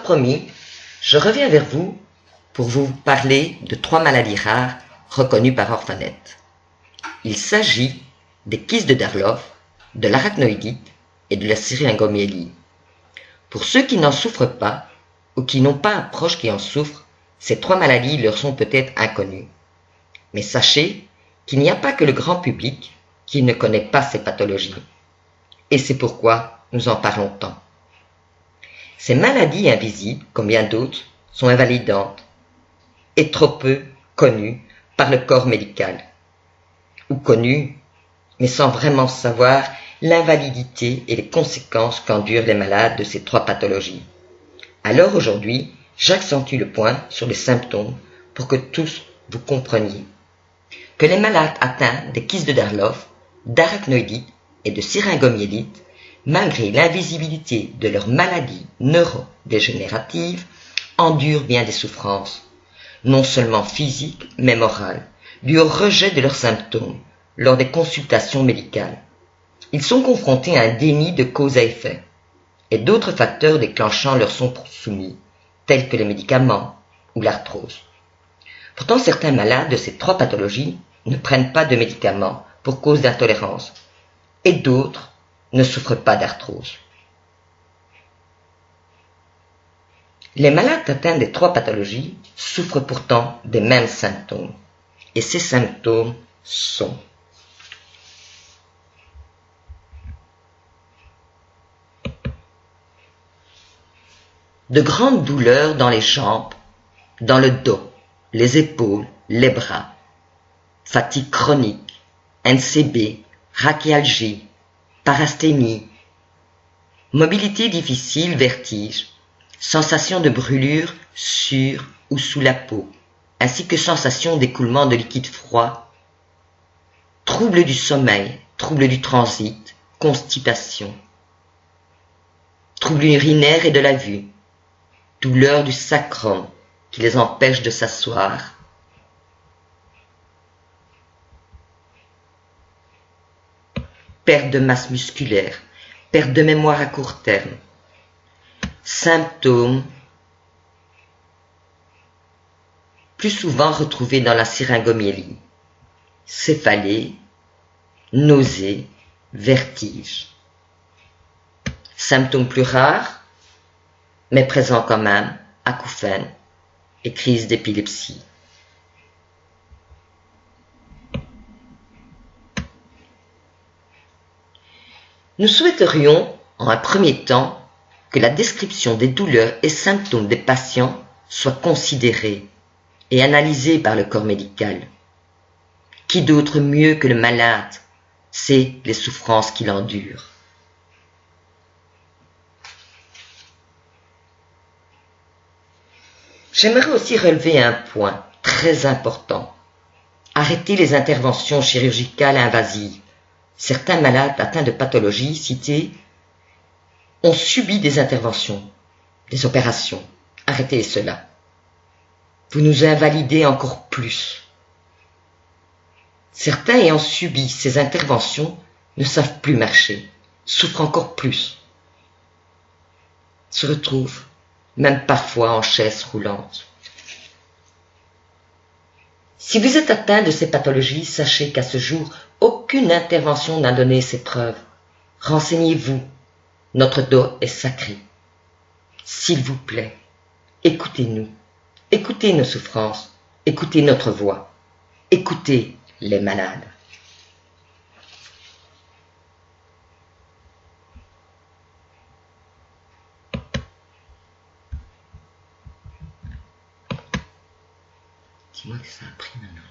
promis, je reviens vers vous pour vous parler de 3 maladies rares reconnues par Orphanet. Il s'agit des kystes de Darloff, de l'arachnoïdite et de la syringomyélie. Pour ceux qui n'en souffrent pas ou qui n'ont pas un proche qui en souffre, ces 3 maladies leur sont peut-être inconnues. Mais sachez qu'il n'y a pas que le grand public qui ne connaît pas ces pathologies. Et c'est pourquoi nous en parlons tant. Ces maladies invisibles, comme bien d'autres, sont invalidantes et trop peu connues par le corps médical. Ou connues, mais sans vraiment savoir l'invalidité et les conséquences qu'endurent les malades de ces 3 pathologies. Alors aujourd'hui, j'accentue le point sur les symptômes pour que tous vous compreniez. Que les malades atteints des kystes de Darloff, d'arachnoïdite et de syringomyélite, malgré l'invisibilité de leur maladie neurodégénérative, endurent bien des souffrances, non seulement physiques mais morales, dues au rejet de leurs symptômes lors des consultations médicales. Ils sont confrontés à un déni de cause à effet, et d'autres facteurs déclenchants leur sont soumis, tels que les médicaments ou l'arthrose. Pourtant, certains malades de ces 3 pathologies ne prennent pas de médicaments pour cause d'intolérance, et d'autres ne souffrent pas d'arthrose. Les malades atteints des 3 pathologies souffrent pourtant des mêmes symptômes, et ces symptômes sont de grandes douleurs dans les jambes, dans le dos, les épaules, les bras, fatigue chronique, NCB, rachialgie, parasthénie, mobilité difficile, vertige, sensation de brûlure sur ou sous la peau, ainsi que sensation d'écoulement de liquide froid, troubles du sommeil, troubles du transit, constipation, troubles urinaires et de la vue, douleur du sacrum qui les empêche de s'asseoir, perte de masse musculaire, perte de mémoire à court terme, symptômes plus souvent retrouvés dans la syringomyélie, céphalée, nausées, vertiges. Symptômes plus rares, mais présents quand même, acouphènes et crises d'épilepsie. Nous souhaiterions, en un premier temps, que la description des douleurs et symptômes des patients soit considérée et analysée par le corps médical. Qui d'autre mieux que le malade sait les souffrances qu'il endure? J'aimerais aussi relever un point très important. Arrêter les interventions chirurgicales invasives. Certains malades atteints de pathologies citées ont subi des interventions, des opérations. Arrêtez cela. Vous nous invalidez encore plus. Certains ayant subi ces interventions ne savent plus marcher, souffrent encore plus, se retrouvent même parfois en chaise roulante. Si vous êtes atteint de ces pathologies, sachez qu'à ce jour, aucune intervention n'a donné ses preuves. Renseignez-vous, notre dos est sacré. S'il vous plaît, écoutez-nous, écoutez nos souffrances, écoutez notre voix, écoutez les malades. Dis-moi que ça a pris maintenant.